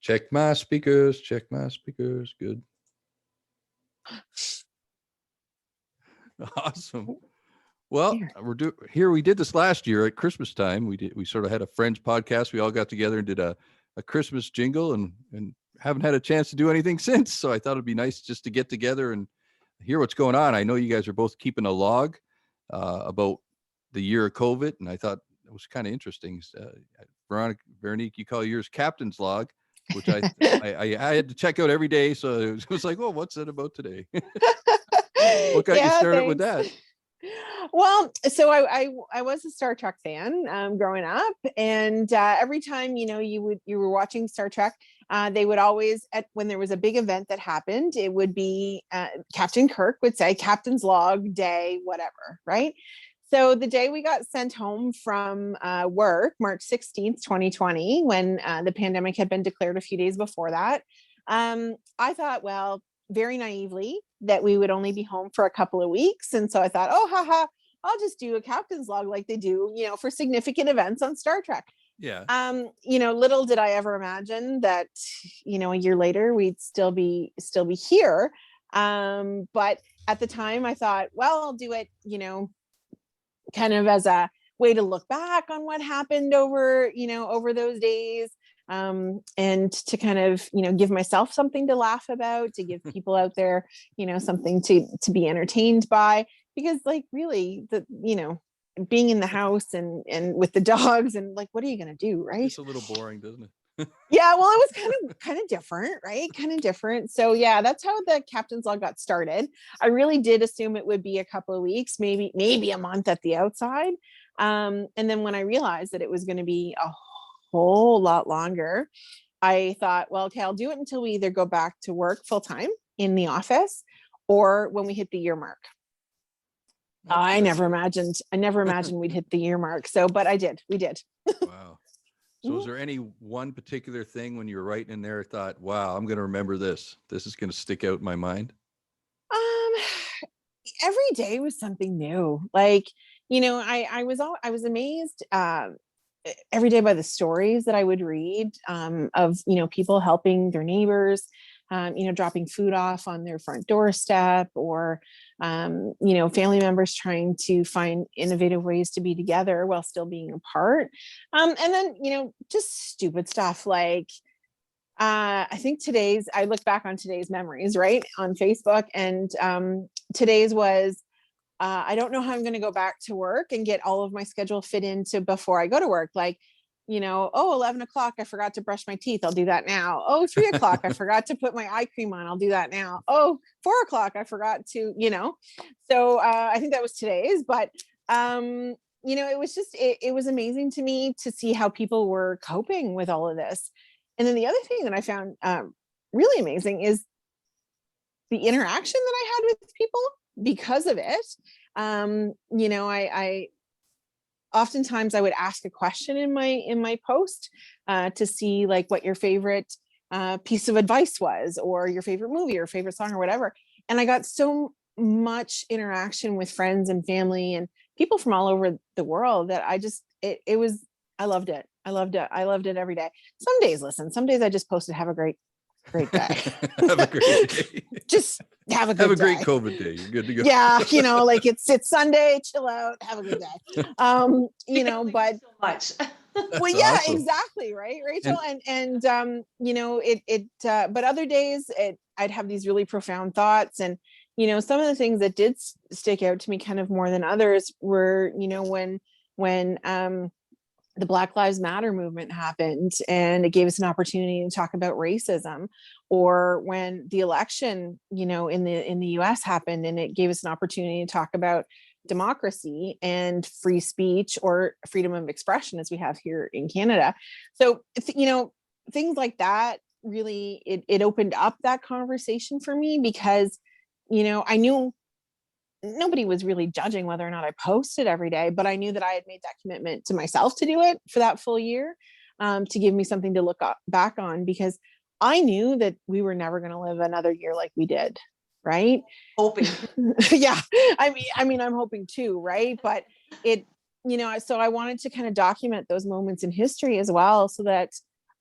Check my speakers. Good. Awesome. Well, we did this last year at Christmas time. We sort of had a friends podcast. We all got together and did a Christmas jingle and haven't had a chance to do anything since. So I thought it'd be nice just to get together and hear what's going on. I know you guys are both keeping a log about the year of COVID, and I thought it was kind of interesting. Veronique, you call yours Captain's Log, which I had to check out every day. So it was like, well, what's it about today? What got you started with that? Well, so I was a Star Trek fan growing up, and every time you were watching Star Trek, they would always when there was a big event that happened, it would be Captain Kirk would say Captain's Log day, whatever, right? So the day we got sent home from work, March 16th, 2020, when the pandemic had been declared a few days before that, I thought, well, very naively, that we would only be home for a couple of weeks. And so I thought, oh, haha, I'll just do a captain's log like they do, for significant events on Star Trek. Yeah. Little did I ever imagine that, a year later we'd still be here. But at the time I thought, well, I'll do it, kind of as a way to look back on what happened over those days. And to kind of, give myself something to laugh about, to give people out there, something to be entertained by, because like really being in the house and with the dogs and like, what are you going to do? Right. It's a little boring, doesn't it? Yeah. Well, it was kind of different, right? Kind of different. So yeah, that's how the Captain's Log got started. I really did assume it would be a couple of weeks, maybe a month at the outside. And then when I realized that it was going to be a whole lot longer, I thought, well, okay, I'll do it until we either go back to work full time in the office or when we hit the year mark. I never imagined we'd hit the year mark. So, but we did. Wow. So was there any one particular thing when you were writing in there thought, wow, I'm going to remember this. This is going to stick out in my mind? Every day was something new. Like, I was amazed every day by the stories that I would read of, people helping their neighbors, dropping food off on their front doorstep, or, family members trying to find innovative ways to be together while still being apart. And then, just stupid stuff like, I think I look back on today's memories, right, on Facebook, and today's was, I don't know how I'm going to go back to work and get all of my schedule fit into before I go to work. Like, 11 o'clock, I forgot to brush my teeth. I'll do that now. Oh, 3 o'clock, I forgot to put my eye cream on. I'll do that now. Oh, 4 o'clock, I forgot to, so I think that was today's, but, it was just, it was amazing to me to see how people were coping with all of this. And then the other thing that I found really amazing is the interaction that I had with people because of it. I oftentimes I would ask a question in my post to see like what your favorite piece of advice was, or your favorite movie or favorite song or whatever. And I got so much interaction with friends and family and people from all over the world that I loved it. I loved it every day. Some days I just posted, have a great day. Have a great day. Just have a great COVID day. You're good to go. Yeah. Like it's Sunday, chill out, have a good day. But so much. Well, yeah, awesome. Exactly. Right, Rachel. And but other days I'd have these really profound thoughts, and, some of the things that did stick out to me kind of more than others were, when the Black Lives Matter movement happened and it gave us an opportunity to talk about racism, or when the election, in the US happened and it gave us an opportunity to talk about democracy and free speech, or freedom of expression as we have here in Canada. So, things like that really, it opened up that conversation for me because, I knew nobody was really judging whether or not I posted every day, but I knew that I had made that commitment to myself to do it for that full year, to give me something to look back on, because I knew that we were never going to live another year like we did. Right. Hoping. Yeah. I mean, I'm hoping too. Right. But so I wanted to kind of document those moments in history as well, so that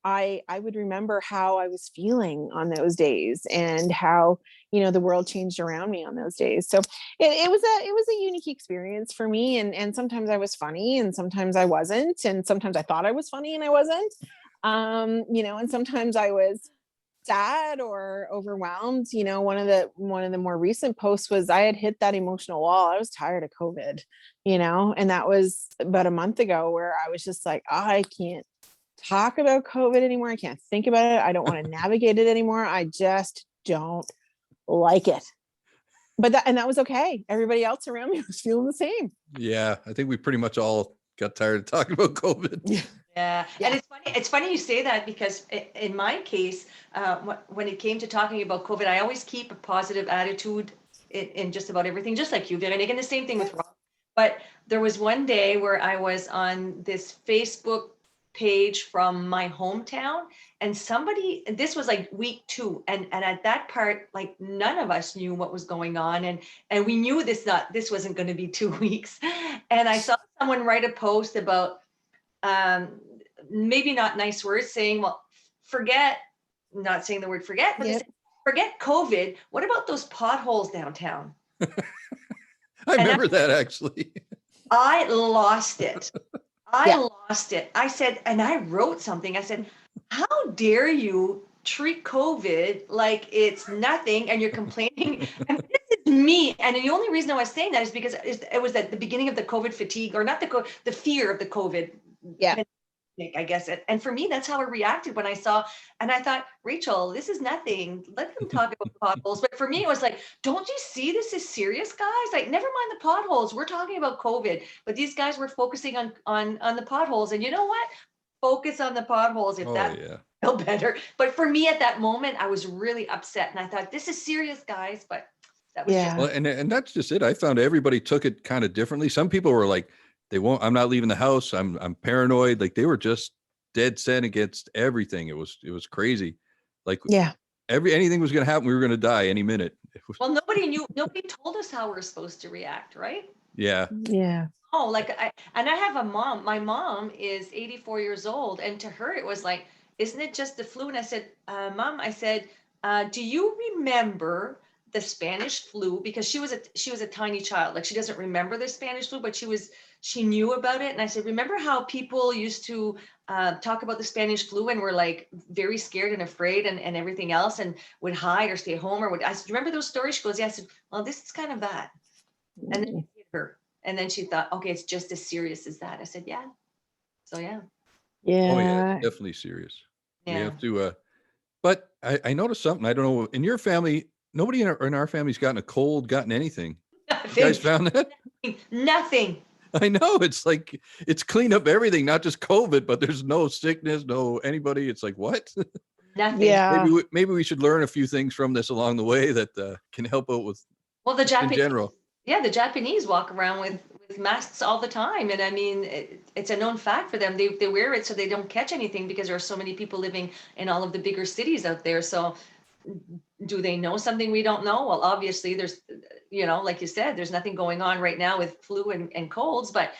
I would remember how I was feeling on those days and how, the world changed around me on those days. So it was a unique experience for me. And sometimes I was funny and sometimes I wasn't. And sometimes I thought I was funny and I wasn't. And sometimes I was sad or overwhelmed. One of the more recent posts was I had hit that emotional wall. I was tired of COVID, and that was about a month ago, where I was just like, I can't talk about COVID anymore. I can't think about it. I don't want to navigate it anymore. I just don't like it. But that was okay. Everybody else around me was feeling the same. Yeah, I think we pretty much all got tired of talking about COVID. Yeah. And it's funny you say that, because in my case, when it came to talking about COVID, I always keep a positive attitude in just about everything, just like you did. And again, the same thing with Rob. But there was one day where I was on this Facebook page from my hometown, and this was like week 2, and at that part, like, none of us knew what was going on, and we knew this wasn't going to be 2 weeks. And I saw someone write a post about maybe not nice words, saying, well, not saying the word forget, but Yep. Forget COVID. What about those potholes downtown? I remember that, actually. I lost it. Yeah. Lost it. I said, and I wrote something. I said, how dare you treat COVID like it's nothing, and you're complaining. And this is me. And the only reason I was saying that is because it was at the beginning of the COVID fatigue, or not the fear of the COVID. Yeah. I guess. And for me, that's how I reacted when I saw, and I thought, Rachel, this is nothing. Let them talk about potholes. But for me, it was like, don't you see this is serious, guys? Like, never mind the potholes. We're talking about COVID. But these guys were focusing on the potholes. And you know what? Focus on the potholes if feel better. But for me at that moment, I was really upset. And I thought, this is serious, guys. But that was Yeah. Well, and that's just it. I found everybody took it kind of differently. Some people were like, I'm not leaving the house. I'm paranoid. Like, they were just dead set against everything. It was crazy. Like, Yeah. anything was going to happen. We were going to die any minute. Well, nobody told us how we're supposed to react, right? Yeah. Yeah. Oh, like I have a mom. My mom is 84 years old, and to her it was like, isn't it just the flu? And I said, Mom, I said, do you remember the Spanish flu? Because she was a tiny child. Like, she doesn't remember the Spanish flu, but she knew about it. And I said, remember how people used to talk about the Spanish flu and were like very scared and afraid and everything else, and would hide or stay home, or I said, remember those stories? She goes, yeah. I said, well, this is kind of that. And then it hit her. And then she thought, okay, it's just as serious as that. I said, yeah. So, yeah. Yeah. Oh yeah, it's definitely serious. Yeah. We have to, but I noticed something. I don't know, in your family, nobody in our family's gotten a cold, gotten anything. You guys found that? Nothing. I know, it's like, it's cleaned up everything, not just COVID, but there's no sickness, no anybody. It's like, what? Nothing. Yeah. Maybe we should learn a few things from this along the way that can help out with, Well, the Japanese, in general. Yeah, the Japanese walk around with masks all the time. And I mean, it's a known fact for them. They wear it so they don't catch anything, because there are so many people living in all of the bigger cities out there. So do they know something we don't know? Well, obviously there's, like you said, there's nothing going on right now with flu and colds, but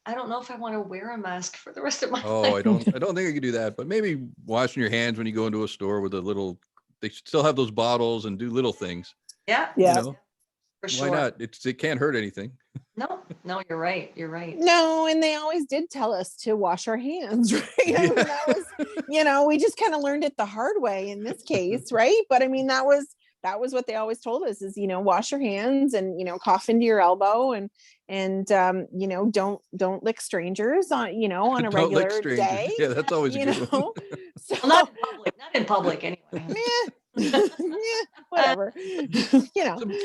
I don't know if I want to wear a mask for the rest of my life. I don't think I could do that, but maybe washing your hands when you go into a store with they still have those bottles and do little things. Yeah. Yeah. For sure. Why not? It can't hurt anything. No, you're right. You're right. No, and they always did tell us to wash our hands, right? I mean, that was, we just kind of learned it the hard way in this case, right? But I mean, that was what they always told us is, wash your hands and, cough into your elbow and don't lick strangers on, on a Don't lick regular strangers. day. Yeah, that's always a good one. So, Well, not in public anyway. yeah, whatever.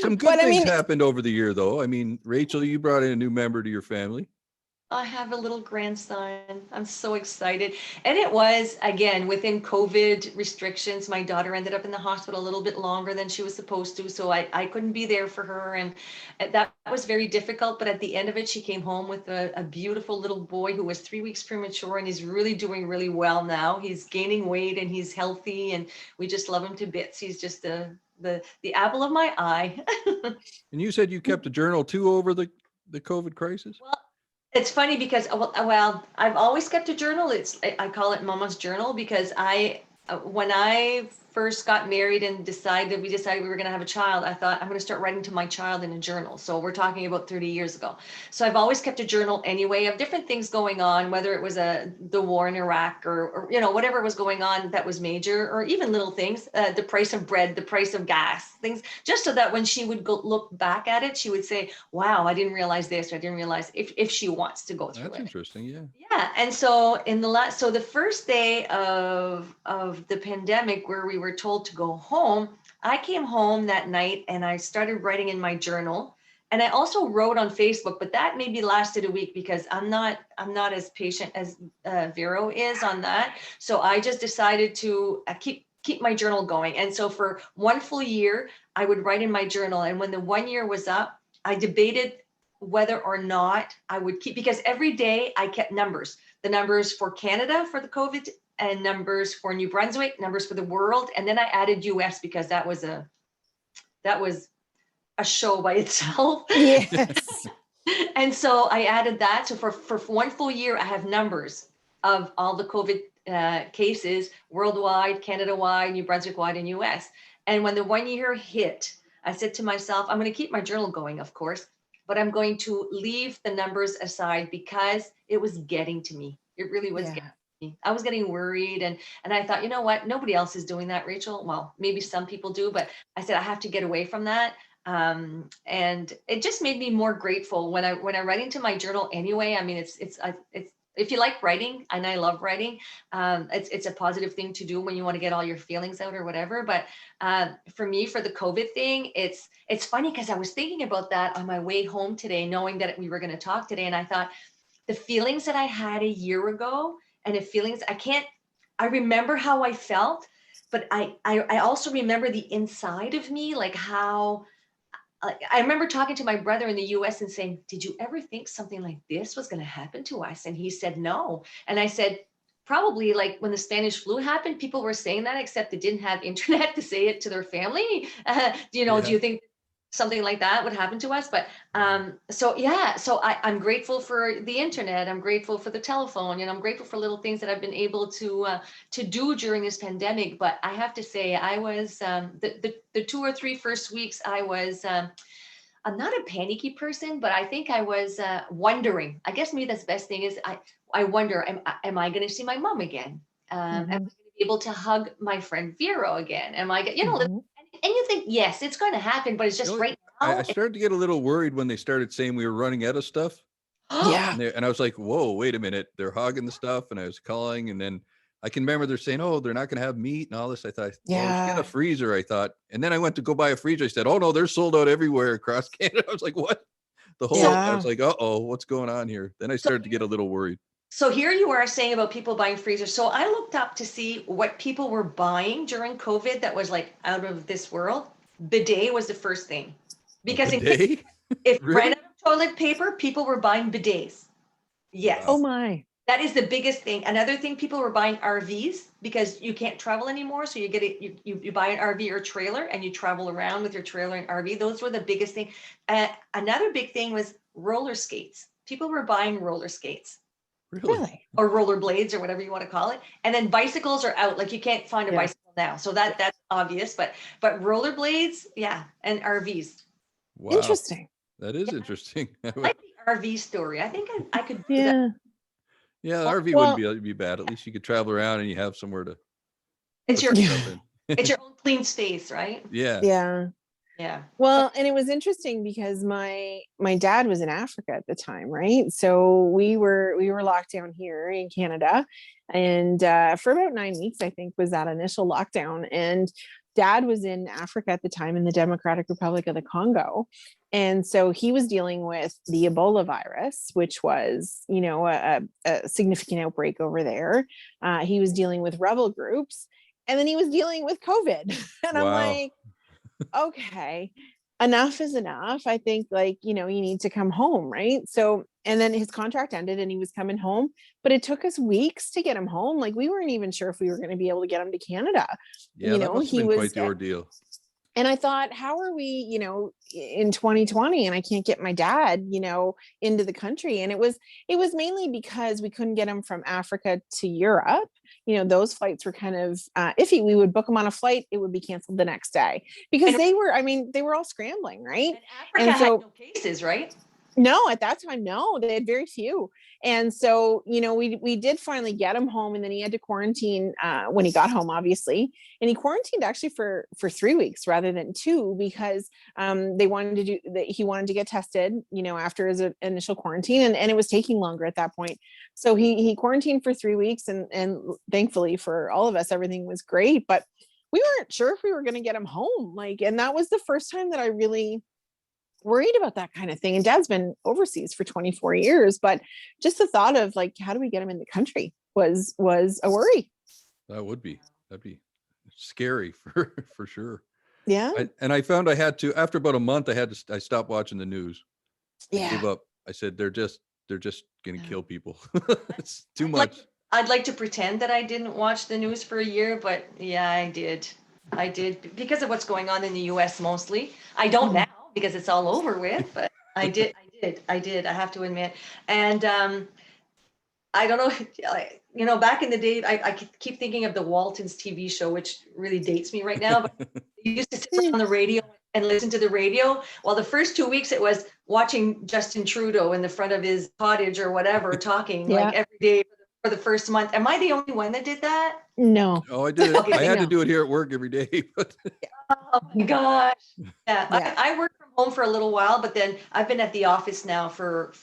Some good things happened over the year, though. I mean, Rachel, you brought in a new member to your family. I have a little grandson. I'm so excited. And it was, again, within COVID restrictions. My daughter ended up in the hospital a little bit longer than she was supposed to. So I couldn't be there for her. And that was very difficult. But at the end of it, she came home with a beautiful little boy who was 3 weeks premature and is really doing really well now. He's gaining weight and he's healthy. And we just love him to bits. He's just the apple of my eye. And you said you kept a journal too over the COVID crisis? Well, It's funny because, well, I've always kept a journal. I call it Mama's Journal because when I first got married and we decided we were going to have a child, I thought I'm going to start writing to my child in a journal. So we're talking about 30 years ago. So I've always kept a journal anyway of different things going on, whether it was the war in Iraq or whatever was going on that was major, or even little things, the price of bread, the price of gas, things, just so that when she would go look back at it, she would say, wow, I didn't realize this, or I didn't realize, if she wants to go through it. That's interesting. Yeah. Yeah. And so the first day of the pandemic, where we were told to go home, I came home that night and I started writing in my journal. And I also wrote on Facebook, but that maybe lasted a week because I'm not as patient as Vero is on that. So I just decided to keep my journal going. And so for one full year, I would write in my journal. And when the 1 year was up, I debated whether or not I would keep, because every day I kept numbers, the numbers for Canada for the COVID, and numbers for New Brunswick, numbers for the world. And then I added US because that was a show by itself. Yes. And so I added that. So for one full year, I have numbers of all the COVID cases worldwide, Canada-wide, New Brunswick-wide, and US. And when the 1 year hit, I said to myself, I'm going to keep my journal going, of course, but I'm going to leave the numbers aside because it was getting to me. It really was getting to me. I was getting worried, and I thought, you know what? Nobody else is doing that, Rachel. Well, maybe some people do, but I said I have to get away from that. And it just made me more grateful when I write into my journal anyway. I mean, it's if you like writing, and I love writing, it's a positive thing to do when you want to get all your feelings out or whatever. But for me, for the COVID thing, it's funny because I was thinking about that on my way home today, knowing that we were going to talk today. And I thought the feelings that I had a year ago, and the feelings I remember how I felt, but I also remember the inside of me, like how, I remember talking to my brother in the US and saying, did you ever think something like this was going to happen to us? And he said, no. And I said, probably like when the Spanish flu happened, people were saying that, except they didn't have internet to say it to their family. Do you think something like that would happen to us? But so I'm grateful for the internet. I'm grateful for the telephone, I'm grateful for little things that I've been able to do during this pandemic. But I have to say, I was the 2 or 3 first weeks, I was I'm not a panicky person, but I think I was wondering. I guess maybe that's the best thing is I wonder, am I going to see my mom again? Am I going to be able to hug my friend Vero again? Am I, and you think, yes, it's going to happen, but it's just right now. I started to get a little worried when they started saying we were running out of stuff. Yeah. And I was like, whoa, wait a minute. They're hogging the stuff. And I was calling, and then I can remember they're saying, oh, they're not going to have meat and all this. I thought, well, get a freezer, I thought. And then I went to go buy a freezer. I said, oh no, they're sold out everywhere across Canada. I was like, what? I was like, uh-oh, what's going on here? Then I started to get a little worried. So here you are saying about people buying freezers. So I looked up to see what people were buying during COVID that was like out of this world. Bidet was the first thing. Because if really? ran out of toilet paper, people were buying bidets. Yes. Wow. Oh my. That is the biggest thing. Another thing, people were buying RVs because you can't travel anymore. So you get it, you buy an RV or trailer and you travel around with your trailer and RV. Those were the biggest thing. Another big thing was roller skates. People were buying roller skates. Really? Or roller blades or whatever you want to call it. And then bicycles are out. Like you can't find a bicycle now. So that's obvious, but roller blades, and RVs. Wow. Interesting. That is interesting. I like the RV story. I think I could do that. Yeah, the RV wouldn't be bad. At least you could travel around and you have somewhere to. It's your it's your own clean space, right? Yeah. Yeah. Yeah. Well, and it was interesting because my dad was in Africa at the time, right? So we were locked down here in Canada, and for about 9 weeks, I think, was that initial lockdown. And Dad was in Africa at the time, in the Democratic Republic of the Congo. And so he was dealing with the Ebola virus, which was, a significant outbreak over there. He was dealing with rebel groups, and then he was dealing with COVID. And I'm like, okay, enough is enough. I think, you need to come home, right? So, and then his contract ended and he was coming home, but it took us weeks to get him home. Like, we weren't even sure if we were going to be able to get him to Canada. Yeah, that must have been quite the ordeal. And I thought, how are we, in 2020 and I can't get my dad, into the country? And it was mainly because we couldn't get him from Africa to Europe. Those flights were kind of iffy. We would book them on a flight, it would be canceled the next day because And- they were all scrambling, right? And Africa had no cases, right? No, at that time, no, they had very few. And so, we did finally get him home, and then he had to quarantine when he got home, obviously. And he quarantined actually for 3 weeks rather than 2, because they wanted to do that. He wanted to get tested, after his initial quarantine, and it was taking longer at that point. So he quarantined for 3 weeks, and thankfully for all of us, everything was great. But we weren't sure if we were going to get him home. And that was the first time that I really worried about that kind of thing. And Dad's been overseas for 24 years, but just the thought of how do we get him in the country was a worry. That'd be scary for sure. Yeah. I found I had to, after about a month, I stopped watching the news. Yeah. I gave up. I said, they're just going to kill people. It's too much. I'd like to pretend that I didn't watch the news for a year, but yeah, I did because of what's going on in the US mostly. I don't now, because it's all over with, but I did. I have to admit. And I don't know, back in the day, I keep thinking of the Waltons TV show, which really dates me right now, but you used to sit on the radio and listen to the radio. Well, the first 2 weeks it was watching Justin Trudeau in the front of his cottage or whatever, talking every day for the first month. Am I the only one that did that? No. Oh, I did it. I had to do it here at work every day. But oh my gosh. Yeah. I worked from home for a little while, but then I've been at the office now for,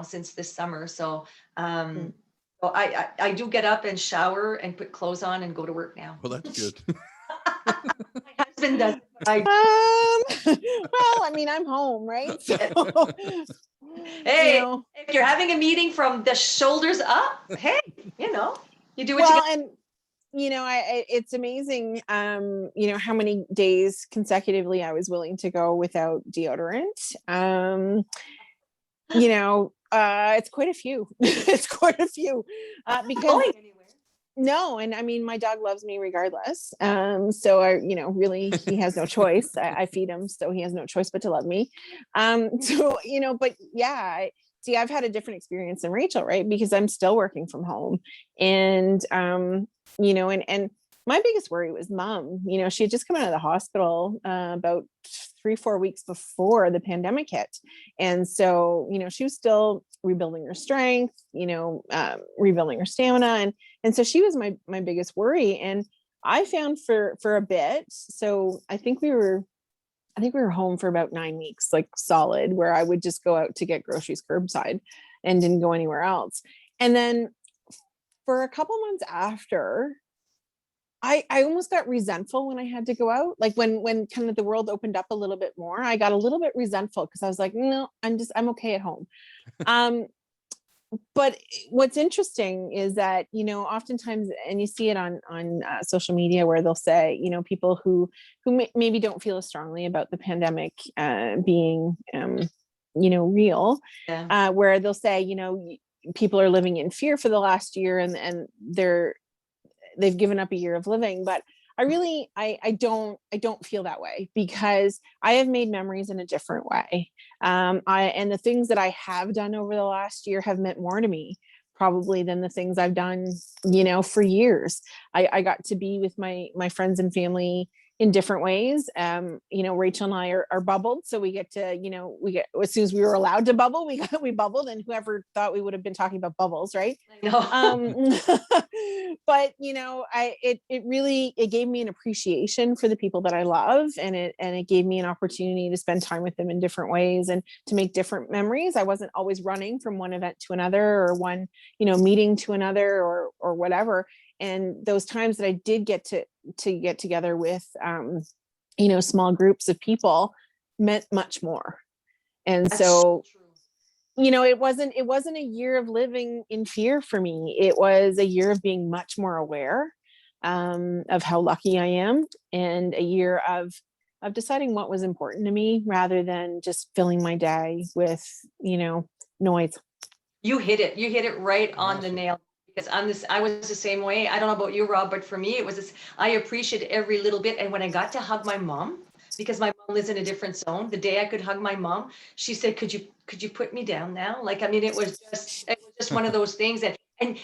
since this summer. So, so I do get up and shower and put clothes on and go to work now. Well, that's good. My husband does. Well, I mean, I'm home, right? So, hey, if you're having a meeting from the shoulders up, hey, you do what you got. And it's amazing, how many days consecutively I was willing to go without deodorant. It's quite a few. It's quite a few because no, and I mean, my dog loves me regardless. So I, really, he has no choice. I feed him, so he has no choice but to love me. So, but yeah, see, I've had a different experience than Rachel, right? Because I'm still working from home, and and my biggest worry was Mom. She had just come out of the hospital about 3-4 weeks before the pandemic hit, and so she was still rebuilding her strength, rebuilding her stamina, and so she was my biggest worry. And I found for a bit, so I think we were home for about 9 weeks, like solid, where I would just go out to get groceries curbside and didn't go anywhere else. And then for a couple months after, I almost got resentful when I had to go out. Like when kind of the world opened up a little bit more, I got a little bit resentful because I was like, no, I'm okay at home. But what's interesting is that, oftentimes, and you see it on social media, where they'll say, people who maybe don't feel as strongly about the pandemic being, real, where they'll say, people are living in fear for the last year, and they've given up a year of living. But I don't feel that way, because I have made memories in a different way. And the things that I have done over the last year have meant more to me probably than the things I've done, for years. I got to be with my friends and family in different ways. Rachel and I are bubbled. So we get to, as soon as we were allowed to bubble, we bubbled, and whoever thought we would have been talking about bubbles, right? I know. But it gave me an appreciation for the people that I love, and it gave me an opportunity to spend time with them in different ways and to make different memories. I wasn't always running from one event to another, or one, meeting to another, or whatever. And those times that I did get to get together with, small groups of people meant much more. And That's so true. it wasn't a year of living in fear for me. It was a year of being much more aware of how lucky I am, and a year of deciding what was important to me rather than just filling my day with, noise. You hit it right on the nail, because I was the same way. I don't know about you, Rob, but for me, it was this, I appreciated every little bit. And when I got to hug my mom, because my mom lives in a different zone. The day I could hug my mom, she said, could you put me down now? Like, I mean, it was just one of those things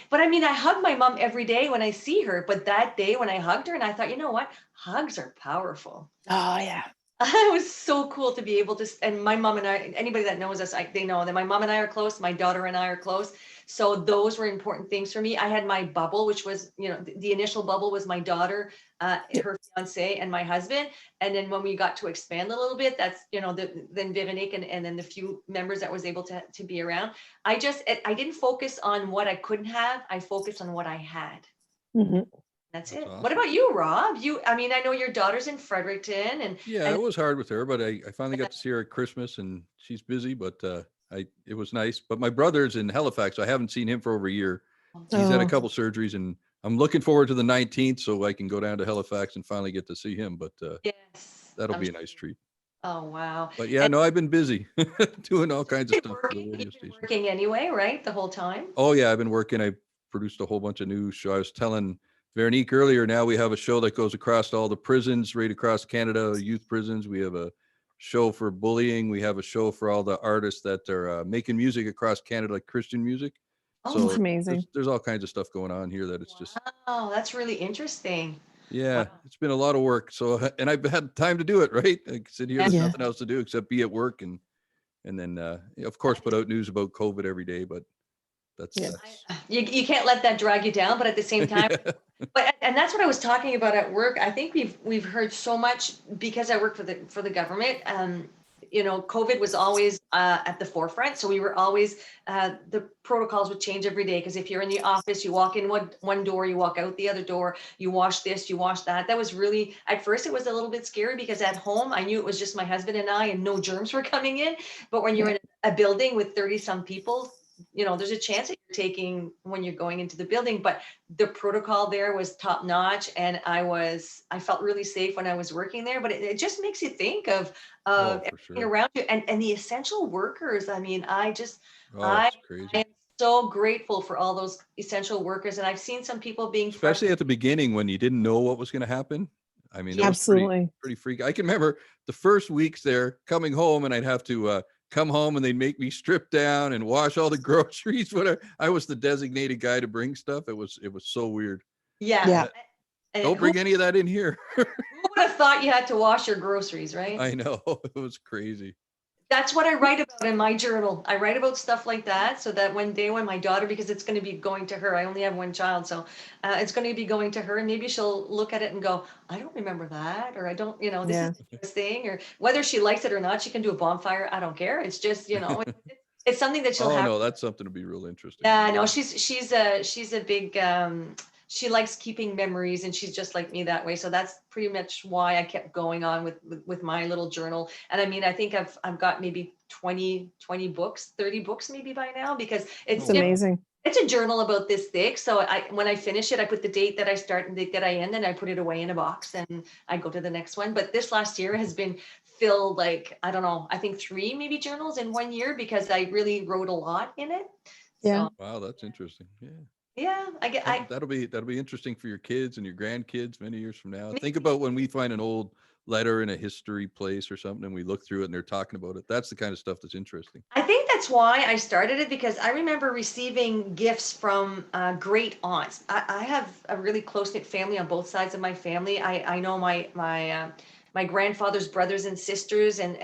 but I mean, I hug my mom every day when I see her, but that day when I hugged her, and I thought, you know what? Hugs are powerful. Oh yeah. It was so cool to be able to, and my mom and I, anybody that knows us, they know that my mom and I are close, my daughter and I are close. So those were important things for me. I had my bubble, which was, the initial bubble was my daughter, her fiance and my husband. And then when we got to expand a little bit, that's, then Veronique and then the few members that was able to be around. I didn't focus on what I couldn't have. I focused on what I had. Mm-hmm. That's it. Awesome. What about you, Rob? I mean, I know your daughter's in Fredericton and it was hard with her, but I finally got to see her at Christmas, and she's busy, but it was nice. But my brother's in Halifax, so I haven't seen him for over a year. He's had a couple surgeries, and I'm looking forward to the 19th so I can go down to Halifax and finally get to see him. But yes, that'll be a nice treat. Oh, wow. But yeah, no, I've been busy doing all kinds of stuff for the radio You've been station. working anyway, right? The whole time? Oh yeah, I've been working. I produced a whole bunch of new shows. I was telling Veronique earlier, now we have a show that goes across all the prisons right across Canada, youth prisons. We have a show for bullying. We have a show for all the artists that are making music across Canada, like Christian music. Oh, So that's amazing. There's all kinds of stuff going on here that it's just. Oh, that's really interesting. Yeah, Wow. it's been a lot of work. So, and I've had time to do it, right? I sit here, there's Yeah. nothing else to do except be at work and then, of course, put out news about COVID every day, but that's You can't let that drag you down, but at the same time, and that's what I was talking about at work. I think we've heard so much because I work for the government. COVID was always at the forefront, so we were always the protocols would change every day, because if you're in the office, you walk in one door, you walk out the other door, you wash this, you wash that. That was really, at first it was a little bit scary, because at home I knew it was just my husband and I and no germs were coming in. But when you're in a building with 30 some people, there's a chance that you're taking when you're going into the building. But the protocol there was top notch, and I felt really safe when I was working there. But it just makes you think of everything around you and the essential workers. I mean, it's crazy. I am so grateful for all those essential workers, and I've seen some people being especially at the beginning when you didn't know what was going to happen. I mean, it absolutely was pretty freaky. I can remember the first weeks there coming home, and I'd have to come home and they'd make me strip down and wash all the groceries, whatever. I was the designated guy to bring stuff. It was so weird. Yeah. Don't bring any of that in here. Who would have thought you had to wash your groceries, right? I know. It was crazy. That's what I write about in my journal. I write about stuff like that, so that one day when my daughter, because it's going to be going to her, I only have one child, so it's going to be going to her, and maybe she'll look at it and go, I don't remember that, or I don't, this is this thing, or whether she likes it or not, she can do a bonfire. I don't care. It's just, it's something that she'll have. Oh no, that's something to be real interesting. Yeah, no, she's a big, she likes keeping memories, and she's just like me that way. So that's pretty much why I kept going on with my little journal. And I mean, I think I've got maybe 20 books, 30 books maybe by now, because it's amazing. It's a journal about this thick. So when I finish it, I put the date that I start and the date that I end, and I put it away in a box, and I go to the next one. But this last year has been filled, like, I don't know, I think 3 maybe journals in 1 year, because I really wrote a lot in it. Yeah. So, wow, that's interesting. Yeah. Yeah, that'll be interesting for your kids and your grandkids many years from now. Think about when we find an old letter in a history place or something, and we look through it and they're talking about it. That's the kind of stuff that's interesting. I think that's why I started it, because I remember receiving gifts from great aunts. I have a really close-knit family on both sides of my family. I know my grandfather's brothers and sisters, and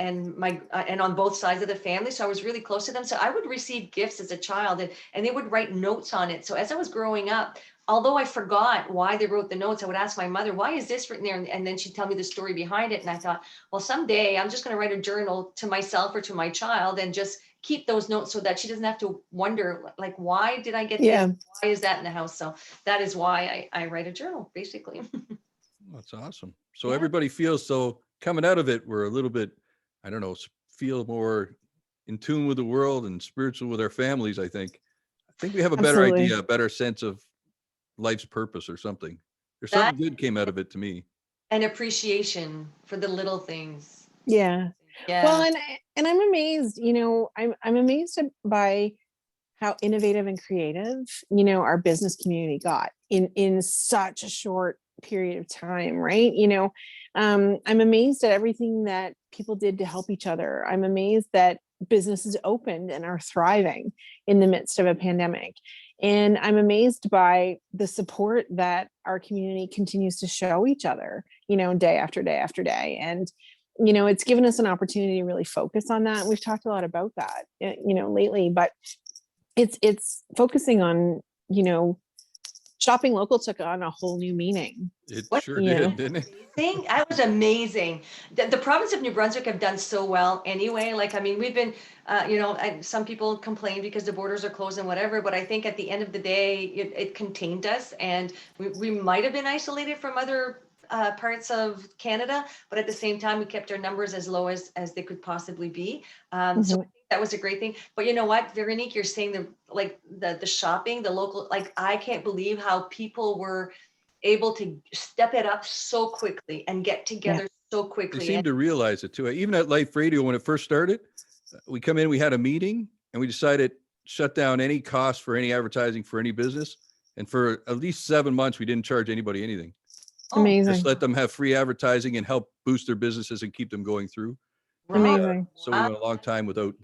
on both sides of the family. So I was really close to them. So I would receive gifts as a child, and they would write notes on it. So as I was growing up, although I forgot why they wrote the notes, I would ask my mother, why is this written there? And then she'd tell me the story behind it. And I thought, well, someday I'm just going to write a journal to myself or to my child and just keep those notes, so that she doesn't have to wonder, like, why did I get this? Why is that in the house? So that is why I write a journal, basically. That's awesome. So everybody feels, so coming out of it, we're a little bit, I don't know, feel more in tune with the world and spiritual with our families. I think we have a better idea, a better sense of life's purpose or something. There's something good came out of it to me. An appreciation for the little things. Yeah. Well, and I'm amazed, I'm amazed by how innovative and creative, our business community got in such a short period of time, right? I'm amazed at everything that people did to help each other. I'm amazed that businesses opened and are thriving in the midst of a pandemic. And I'm amazed by the support that our community continues to show each other, day after day after day. And, it's given us an opportunity to really focus on that. And we've talked a lot about that, lately, but it's focusing on, shopping local took on a whole new meaning. It sure did, didn't it? That was amazing. The province of New Brunswick have done so well anyway. Like, I mean, we've been, some people complain because the borders are closed and whatever, but I think at the end of the day, it contained us, and we might have been isolated from other parts of Canada, but at the same time, we kept our numbers as low as they could possibly be. So I think that was a great thing. But you know what, Veronique, you're saying the shopping, the local, like, I can't believe how people were able to step it up so quickly and get together so quickly. They seem to realize it too. Even at Life Radio, when it first started, we come in, we had a meeting, and we decided shut down any cost for any advertising for any business. And for at least 7 months, we didn't charge anybody anything. Amazing. Just let them have free advertising and help boost their businesses and keep them going through. Amazing. So we went a long time without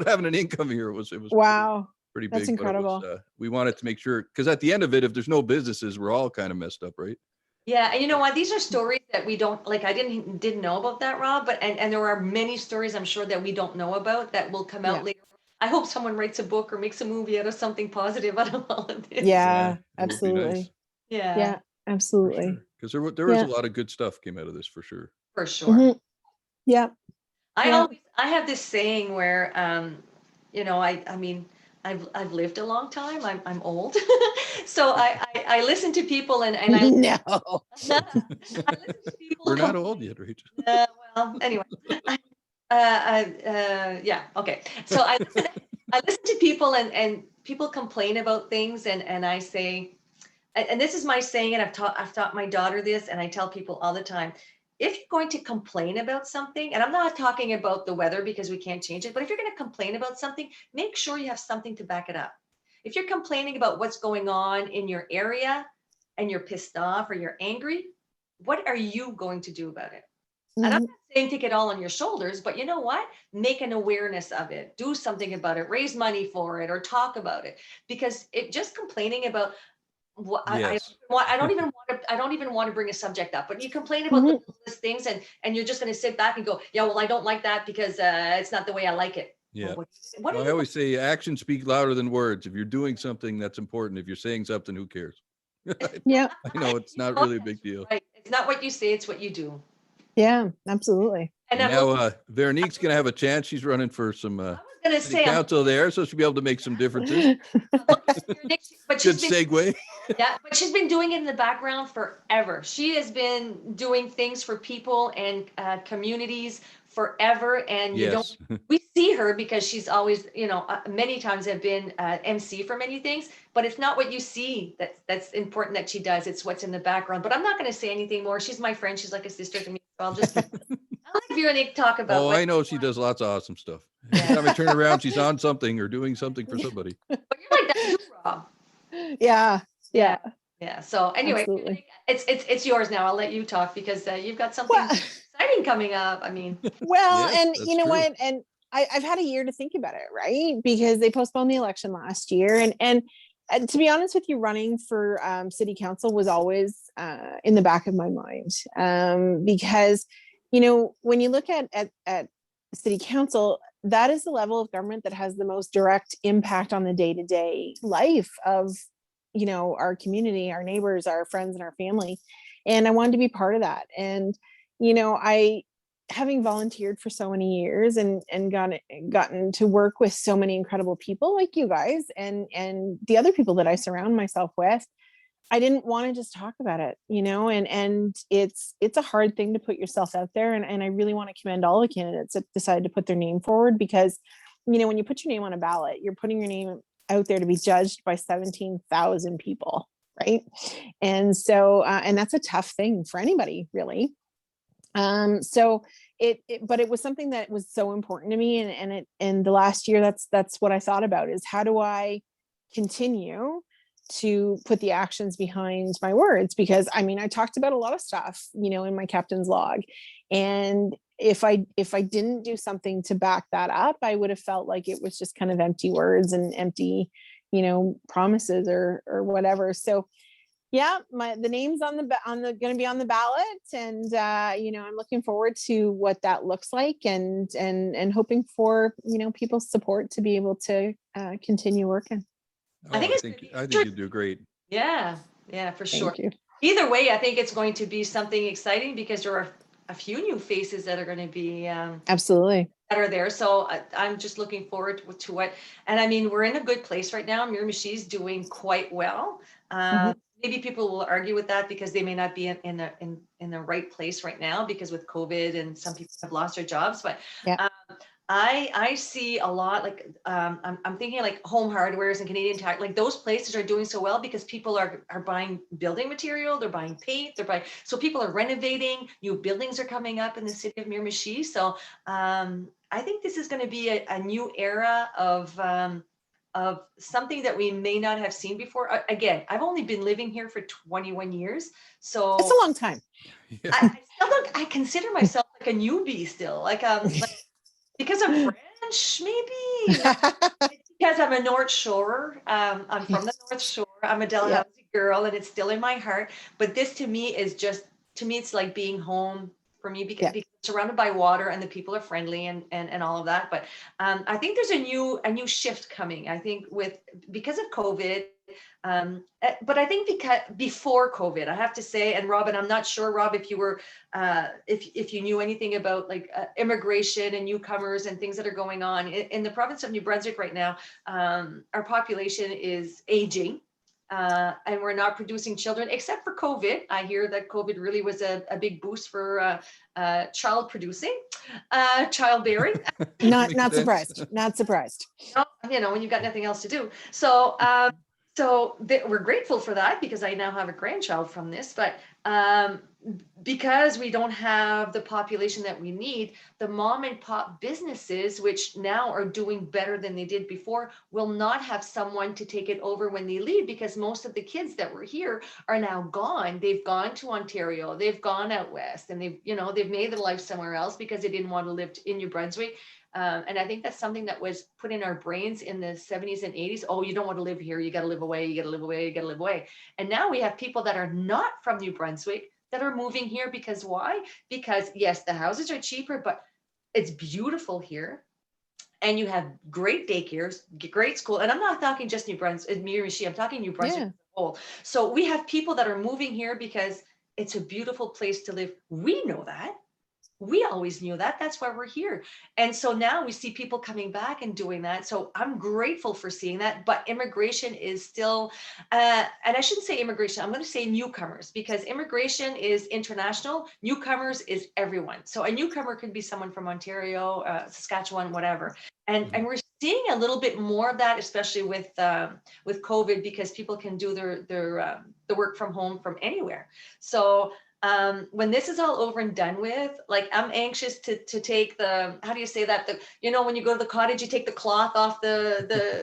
having an income here. It was wow. Pretty big. That's incredible. But we wanted to make sure, because at the end of it, if there's no businesses, we're all kind of messed up, right? Yeah, and you know what? These are stories that we don't, like, I didn't know about that, Rob, but and there are many stories I'm sure that we don't know about that will come out later. I hope someone writes a book or makes a movie out of something positive out of all of this. Yeah, absolutely. Nice. Yeah, absolutely. Because there was a lot of good stuff came out of this for sure. For sure. Yeah. I have this saying where, I mean, I've lived a long time. I'm old, so I listen to people and I no. I listen to people. We're not old yet, Rachel. Well, anyway, yeah, okay. So I listen to people and people complain about things and I say, and this is my saying, and I've taught my daughter this, and I tell people all the time. If you're going to complain about something, and I'm not talking about the weather because we can't change it, but if you're going to complain about something, make sure you have something to back it up. If you're complaining about what's going on in your area and you're pissed off or you're angry, what are you going to do about it? And I'm not saying take it all on your shoulders, but you know what? Make an awareness of it. Do something about it. Raise money for it or talk about it. Because just complaining about Yes. I don't even want to bring a subject up, but you complain about the littlest things and you're just going to sit back and go, yeah, well, I don't like that because it's not the way I like it. Yeah. Well, I always say actions speak louder than words. If you're doing something, that's important. If you're saying something, who cares? Yeah. I know it's not really a big deal. Right. It's not what you say, it's what you do. Yeah, absolutely. And now Veronique's going to have a chance. She's running for some council there, so she'll be able to make some differences. But good segue. Yeah, but she's been doing it in the background forever. She has been doing things for people and communities forever. And we see her because she's always, many times have been MC for many things, but it's not what you see that's important that she does. It's what's in the background. But I'm not going to say anything more. She's my friend. She's like a sister to me. So I'll let Veronique talk about. Oh, I know she does lots of awesome stuff. Every time I turn around, she's on something or doing something for somebody. But you're like that too, Rob. Yeah. So anyway, it's yours now. I'll let you talk because you've got something exciting coming up. I mean, and you know what? And I've had a year to think about it, right? Because they postponed the election last year, and to be honest with you, running for city council was always in the back of my mind because when you look at city council, that is the level of government that has the most direct impact on the day-to-day life of our community, our neighbors, our friends, and our family. And I wanted to be part of that. And I, having volunteered for so many years and gotten to work with so many incredible people like you guys and the other people that I surround myself with, I didn't want to just talk about it, and it's a hard thing to put yourself out there. And I really want to commend all the candidates that decided to put their name forward because, when you put your name on a ballot, you're putting your name out there to be judged by 17,000 people. Right. And so, and that's a tough thing for anybody really. So but it was something that was so important to me. And the last year, that's what I thought about is how do I continue to put the actions behind my words, because I mean, I talked about a lot of stuff, in my captain's log. And if I didn't do something to back that up, I would have felt like it was just kind of empty words and empty, promises or whatever. So yeah, the name's on the going to be on the ballot, and I'm looking forward to what that looks like, and hoping for people's support to be able to continue working. I think you do great. Yeah, for sure. Thank you. Either way, I think it's going to be something exciting, because there are a few new faces that are going to be absolutely that are there. So I'm just looking forward to it. And I mean, we're in a good place right now. Miramichi is doing quite well. Maybe people will argue with that because they may not be in the right place right now, because with COVID and some people have lost their jobs. But yeah. I see a lot, like I'm thinking like Home Hardwares and Canadian Tire, like those places are doing so well because people are buying building material, they're buying paint, so people are renovating, new buildings are coming up in the city of Miramichi. So I think this is going to be a new era of something that we may not have seen before. Again, I've only been living here for 21 years. So it's a long time. Yeah. I consider myself like a newbie still, like because I'm French, maybe. Because I'm a North Shore. I'm from the North Shore. I'm a Dalhousie girl, and it's still in my heart. But this to me is just, it's like being home for me, because it's surrounded by water and the people are friendly and all of that. But I think there's a new shift coming. I think because of COVID. But I think because before COVID, I have to say, and Robin, I'm not sure, Rob, if you were, if you knew anything about like immigration and newcomers and things that are going on in the province of New Brunswick right now. Our population is aging. And we're not producing children, except for COVID. I hear that COVID really was a big boost for childbearing. Not surprised. Not surprised. When you've got nothing else to do. So we're grateful for that, because I now have a grandchild from this. But because we don't have the population that we need, the mom and pop businesses, which now are doing better than they did before, will not have someone to take it over when they leave, because most of the kids that were here are now gone. They've gone to Ontario, they've gone out west, and they've made their life somewhere else because they didn't want to live in New Brunswick. And I think that's something that was put in our brains in the 70s and 80s. Oh, you don't want to live here. You got to live away. You got to live away. You got to live away. And now we have people that are not from New Brunswick that are moving here. Because why? Because yes, the houses are cheaper, but it's beautiful here. And you have great daycares, great school. And I'm not talking just New Brunswick, Miramichi. I'm talking New Brunswick as a whole. So we have people that are moving here because it's a beautiful place to live. We know that. We always knew that. That's why we're here. And so now we see people coming back and doing that. So I'm grateful for seeing that. But immigration is still, and I shouldn't say immigration, I'm going to say newcomers, because immigration is international. Newcomers is everyone. So a newcomer could be someone from Ontario, Saskatchewan, whatever. And we're seeing a little bit more of that, especially with COVID, because people can do their work from home from anywhere. So when this is all over and done with, like, I'm anxious to take how do you say that? When you go to the cottage, you take the cloth off the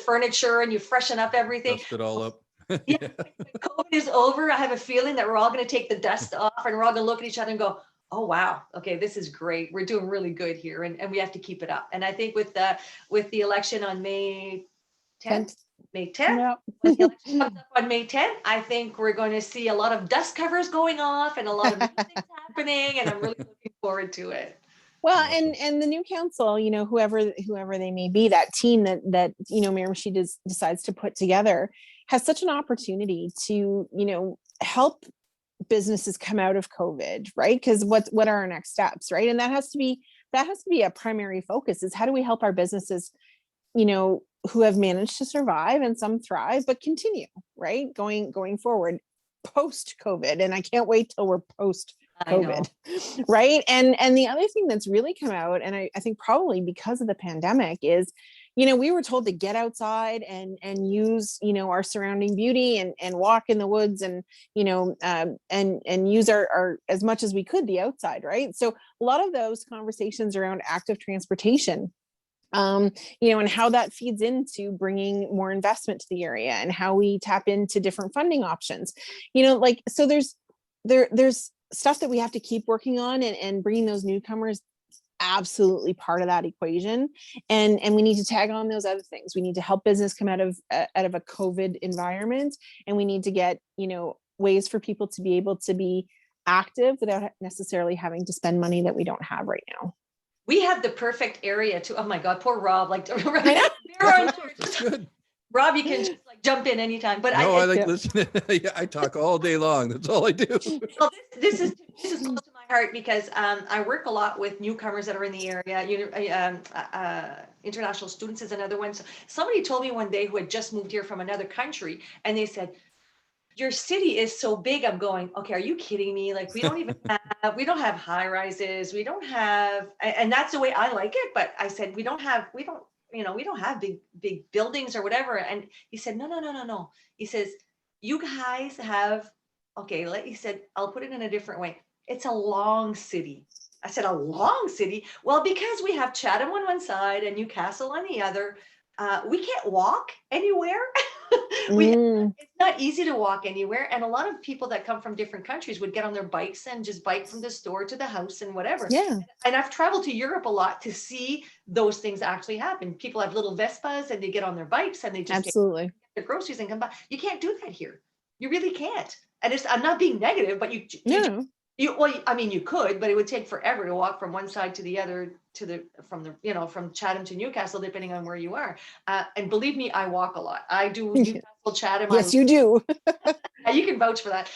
furniture and you freshen up everything. Dust it all up. Yeah. COVID is over. I have a feeling that we're all going to take the dust off, and we're all going to look at each other and go, oh, wow. Okay. This is great. We're doing really good here. And we have to keep it up. And I think with the election on May 10th, when the election comes up on May 10th, I think we're going to see a lot of dust covers going off and a lot of new things happening, and I'm really looking forward to it. Well, and the new council, whoever they may be, that team that Miramichi decides to put together has such an opportunity to help businesses come out of COVID, right? Because what are our next steps, right? And that has to be a primary focus, is how do we help our businesses, who have managed to survive, and some thrive, but continue, right? Going forward post COVID. And I can't wait till we're post COVID, right? And the other thing that's really come out, and I think probably because of the pandemic, is, we were told to get outside and use, our surrounding beauty and walk in the woods and, and use our as much as we could, the outside, right? So a lot of those conversations around active transportation And how that feeds into bringing more investment to the area and how we tap into different funding options, so there's stuff that we have to keep working on, and bringing those newcomers absolutely part of that equation. And we need to tag on those other things. We need to help business come out of a COVID environment, and we need to get, ways for people to be able to be active without necessarily having to spend money that we don't have right now. We have the perfect area to, oh my God, poor Rob, That's good. Rob, you can just jump in anytime. But I like listening. Yeah, I talk all day long. That's all I do. Well, this is close to my heart because I work a lot with newcomers that are in the area. International students is another one. So somebody told me one day who had just moved here from another country, and they said, your city is so big. I'm going, okay, are you kidding me? Like, we don't even have high rises. We don't have, and that's the way I like it. But I said, we don't have big buildings or whatever. And he said, no. He says, you guys have, he said, I'll put it in a different way. It's a long city. I said, a long city? Well, because we have Chatham on one side and Newcastle on the other, we can't walk anywhere. It's not easy to walk anywhere. And a lot of people that come from different countries would get on their bikes and just bike from the store to the house and whatever. Yeah. And I've traveled to Europe a lot to see those things actually happen. People have little Vespas and they get on their bikes and they just absolutely get their groceries and come back. You can't do that here. You really can't. And I'm not being negative, but you could, but it would take forever to walk from one side to the other, from Chatham to Newcastle, depending on where you are. And believe me, I walk a lot. I do Newcastle, Chatham. Yes, you do. You can vouch for that.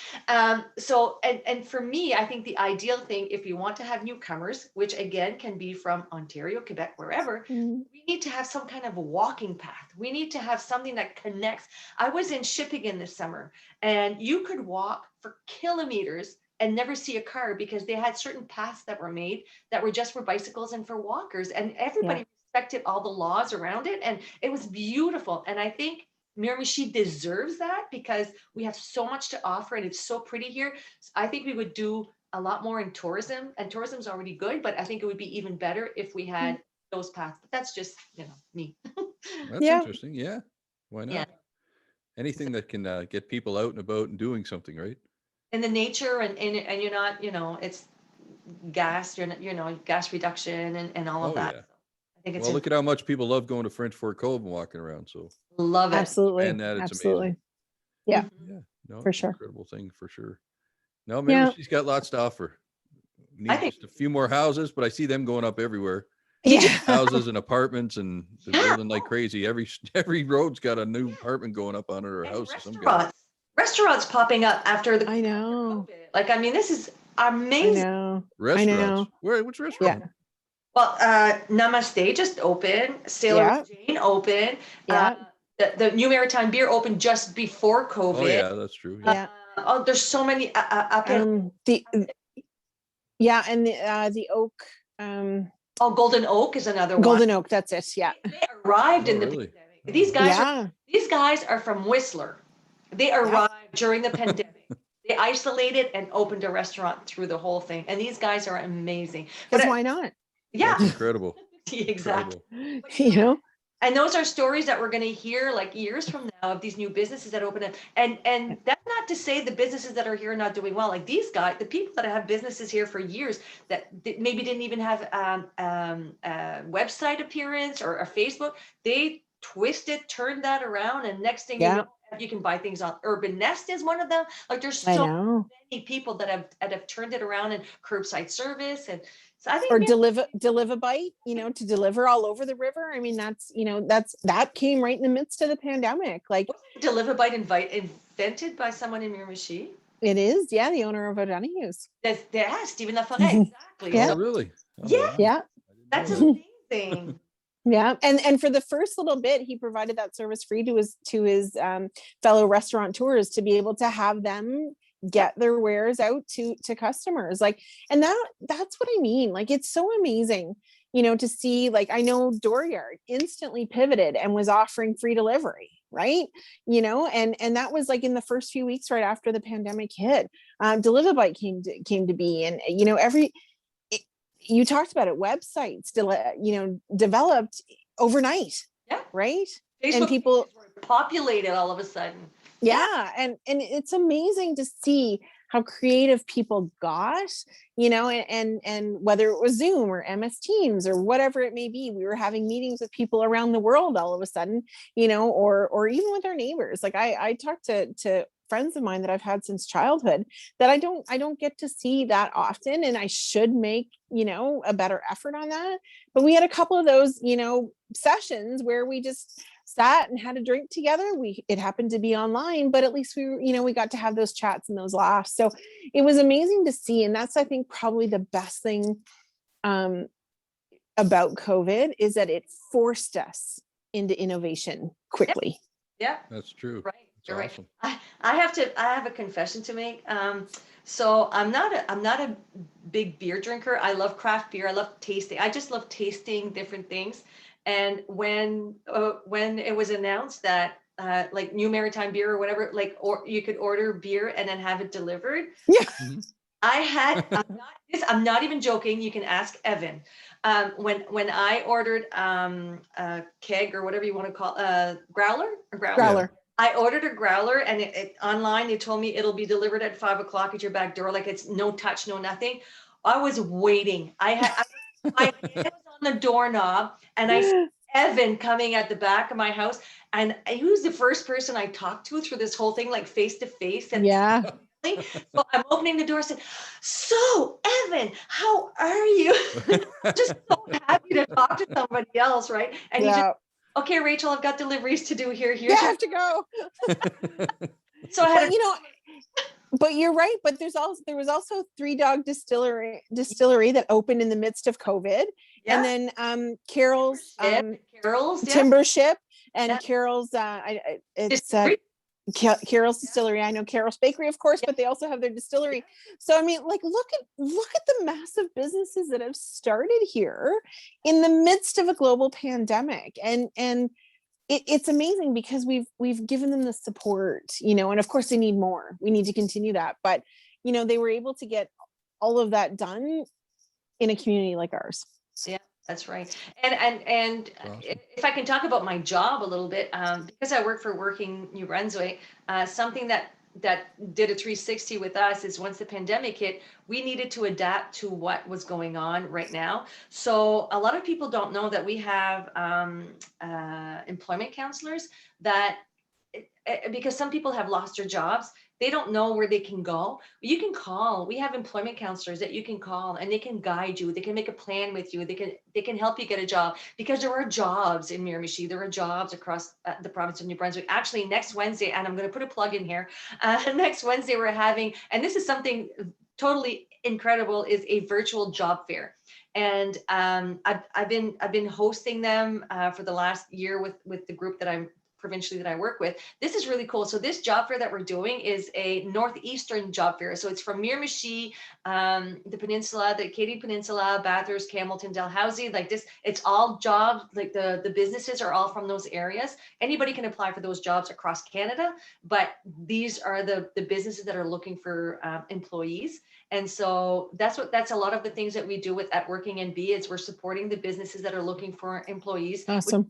So for me, I think the ideal thing, if you want to have newcomers, which again can be from Ontario, Quebec, wherever, we need to have some kind of a walking path. We need to have something that connects. I was in Shippigan this summer, and you could walk for kilometers and never see a car because they had certain paths that were made that were just for bicycles and for walkers, and everybody respected all the laws around it, and it was beautiful. And I think Miramichi deserves that because we have so much to offer and it's so pretty here. So I think we would do a lot more in tourism, and tourism's already good, but I think it would be even better if we had those paths. But that's just, me. That's interesting. Yeah. Why not? Yeah. Anything that can get people out and about and doing something, right? In the nature and you're not, it's gas, gas reduction and all of that. Yeah. So I think it's look at how much people love going to French Fort Cove and walking around. So love it. Absolutely. And that it's absolutely. amazing. Yeah. Yeah. No, for sure. Incredible thing for sure. No, maybe she's got lots to offer. Need just a few more houses, but I see them going up everywhere. Yeah. Houses and apartments, and they're building like crazy. Every road's got a new apartment going up on it, or a house. Restaurants popping up after the. I know. COVID. This is amazing. I know. Restaurants. I know. Which restaurant? Yeah. Well, Namaste just opened. Sailor Jane opened. Yeah. The New Maritime Beer opened just before COVID. Oh yeah, that's true. Yeah. There's so many up in and the Oak. Golden Oak is another one. Golden Oak, that's it. Yeah. They arrived in the pandemic. These guys are from Whistler. They arrived during the pandemic. They isolated and opened a restaurant through the whole thing. And these guys are amazing. Because why not? Yeah. That's incredible. Exactly. Incredible. And those are stories that we're going to hear like years from now of these new businesses that open up. And that's not to say the businesses that are here are not doing well. Like these guys, the people that have businesses here for years that maybe didn't even have a website appearance or a Facebook, they turned that around. And next thing you know, you can buy things on Urban Nest is one of them. Like there's so many people that have turned it around, and curbside service. And so I think Deliverabite, to deliver all over the river. I mean, that came right in the midst of the pandemic. Like Deliverabite invented by someone in Miramichi. It is, the owner of O'Donoghue's. Stephen Laforêt, exactly. Yeah. Oh, really? Oh, yeah. Yeah. That's amazing. Yeah. And for the first little bit, he provided that service free to his fellow restaurateurs to be able to have them get their wares out to customers. Like, and that's what I mean. Like, it's so amazing, to see, like, I know Dooryard instantly pivoted and was offering free delivery. Right. And that was like in the first few weeks right after the pandemic hit. Deliverabite came to be. And, you talked about it, websites still, developed overnight. Yeah. Right. Facebook And people pages were populated all of a sudden. yeah. And it's amazing to see how creative people got, and whether it was Zoom or MS Teams or whatever it may be, we were having meetings with people around the world all of a sudden, or even with our neighbors. Like I talked to friends of mine that I've had since childhood that I don't get to see that often. And I should make, a better effort on that. But we had a couple of those, sessions where we just sat and had a drink together. It happened to be online, but at least we got to have those chats and those laughs. So it was amazing to see. And that's, I think, probably the best thing about COVID is that it forced us into innovation quickly. Yeah, That's true. right. That's You're awesome. right. I have a confession to make. So I'm not a big beer drinker. I love craft beer. I love tasting. I just love tasting different things. And when it was announced that like New Maritime Beer or whatever, like, or you could order beer and then have it delivered. Yeah. Mhm. I'm not even joking. You can ask Evan. When I ordered a keg or whatever you want to call growler. I ordered a growler and online they told me it'll be delivered at 5 o'clock at your back door. Like it's no touch, no nothing. I was waiting. My hand was on the doorknob and I saw Evan coming at the back of my house. And he was the first person I talked to through this whole thing, like face to face. Yeah. So I'm opening the door and said, "So Evan, how are you?" Just so happy to talk to somebody else, right? And he just, "Okay, Rachel, I've got deliveries to do here. You have to go. So I had but you're right. But there was also Three Dog Distillery that opened in the midst of COVID. Yeah. And then Carol's Timber Ship and Carol's Carol's Distillery. I know Carol's Bakery, of course, but they also have their distillery. So I mean, like, look at the massive businesses that have started here in the midst of a global pandemic, and it's amazing because we've given them the support, and of course they need more. We need to continue that, but they were able to get all of that done in a community like ours. Yeah, that's right. And Awesome. if I can talk about my job a little bit, because I work for Working New Brunswick, something that did a 360 with us is once the pandemic hit, we needed to adapt to what was going on right now. So a lot of people don't know that we have employment counselors that, because some people have lost their jobs, they don't know where they can go. You can call. We have employment counselors that you can call and they can guide you. They can make a plan with you. They can help you get a job, because there are jobs in Miramichi. There are jobs across the province of New Brunswick. Actually, next Wednesday, and I'm going to put a plug in here. Next Wednesday, we're having, and this is something totally incredible, is a virtual job fair. And I've been hosting them for the last year with the group that I'm provincially that I work with. This is really cool. So this job fair that we're doing is a northeastern job fair. So it's from Miramichi, the peninsula, the Acadian Peninsula, Bathurst, Campbellton, Dalhousie, like this. It's all jobs, like the businesses are all from those areas. Anybody can apply for those jobs across Canada, but these are the businesses that are looking for employees. And so that's a lot of the things that we do at Working NB is we're supporting the businesses that are looking for employees. Awesome.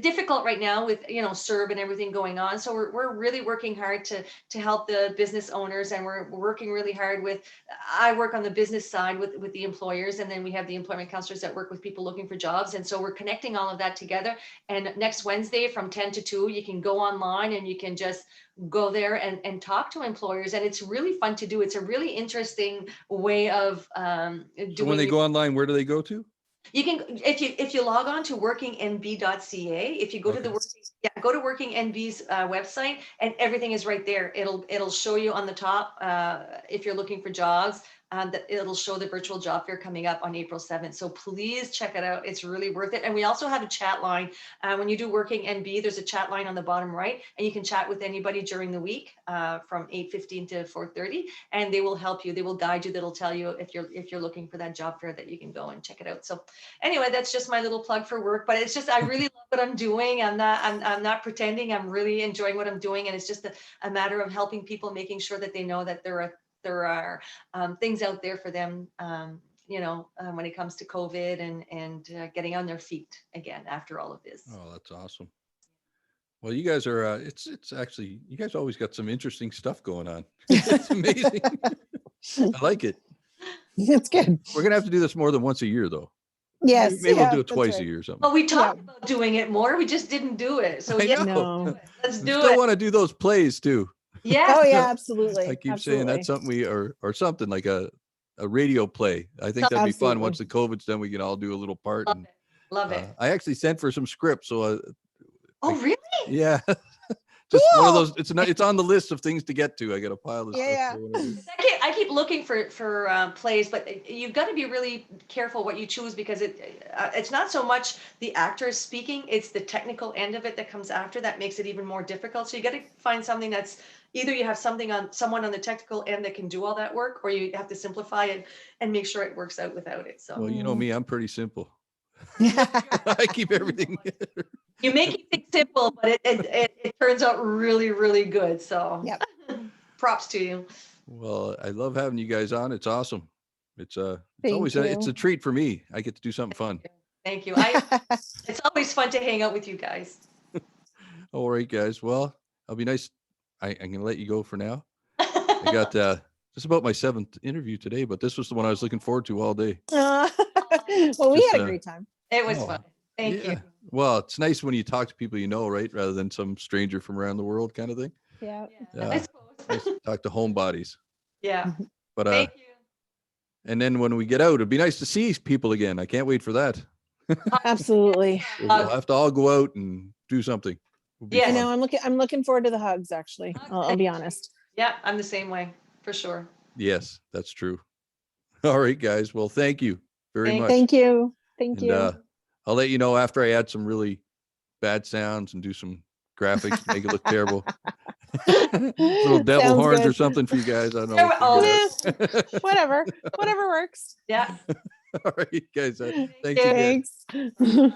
Difficult right now with CERB and everything going on, so we're really working hard to help the business owners, and we're working really hard with, I work on the business side with the employers, and then we have the employment counselors that work with people looking for jobs, and so we're connecting all of that together. And next Wednesday from 10 to 2 you can go online and you can just go there and talk to employers, and it's really fun to do. It's a really interesting way of doing. So when they go online, where do they go to? You can, if you log on to workingnb.ca, if you go to the go to Working NB's website, and everything is right there. It'll show you on the top if you're looking for jobs. That it'll show the virtual job fair coming up on April 7th. So please check it out. It's really worth it. And we also have a chat line. When you do Working NB, there's a chat line on the bottom right, and you can chat with anybody during the week from 8:15 to 4:30, and they will help you. They will guide you. That'll tell you if you're looking for that job fair, that you can go and check it out. So anyway, that's just my little plug for work. But it's just, I really love what I'm doing. I'm not pretending. I'm really enjoying what I'm doing, and it's just a matter of helping people, making sure that they know that there are things out there for them when it comes to COVID and getting on their feet again after all of this. Oh, that's awesome. Well, you guys are, it's actually, you guys always got some interesting stuff going on. It's amazing. I like it. It's good. We're going to have to do this more than once a year, though. Yes. Maybe we'll do it that's twice right. a year or something. Well, we talked about doing it more. We just didn't do it. So I yeah, know. let's We do still it. want to do those plays too. Yeah. Oh yeah, absolutely. I keep absolutely. saying that's something or something like a radio play. I think that'd be fun. Absolutely. Once the COVID's done, we can all do a little part. Love And, it. Love it. I actually sent for some scripts. So Oh, really? yeah, just one of Cool. those. It's on the list of things to get to. I got a pile of Yeah, stuff. I wanna do. I keep looking for plays, but you've got to be really careful what you choose because it's not so much the actors speaking, it's the technical end of it that comes after that makes it even more difficult. So you got to find something that's either you have someone on the technical end that can do all that work, or you have to simplify it and make sure it works out without it. So Well, you know me, I'm pretty simple. Yeah. I keep everything. you make it simple, but it turns out really, really good. So Yep. props to you. Well, I love having you guys on. It's awesome. It's Thank always it's you. a treat for me. I get to do something fun. Thank you. It's always fun to hang out with you guys. All right, guys. Well, I'll be nice. I'm gonna let you go for now. I got just about my 7th interview today, but this was the one I was looking forward to all day. Well, we Just, had a great time. It was Oh, fun. Thank you. Well, it's nice when you talk to people you know, right? Rather than some stranger from around the world kind of thing. Yeah. I suppose. Nice to talk to homebodies. Yeah. But Thank you. and then when we get out, it'd be nice to see people again. I can't wait for that. Absolutely. We'll have to all go out and do something. It'll be Yeah. I fun. know. I'm looking forward to the hugs. Actually, I'll be honest. Yeah, I'm the same way for sure. Yes, that's true. All right, guys. Well, thank you very much. Thank you. Thank And you. I'll let you know after I add some really bad sounds and do some graphics to make it look terrible. Little devil Sounds horns or good. something for you guys. I don't Yeah, know. oh, Figure it out. Whatever. Whatever works. Yeah. All right, guys. Thanks again. Thanks. Bye.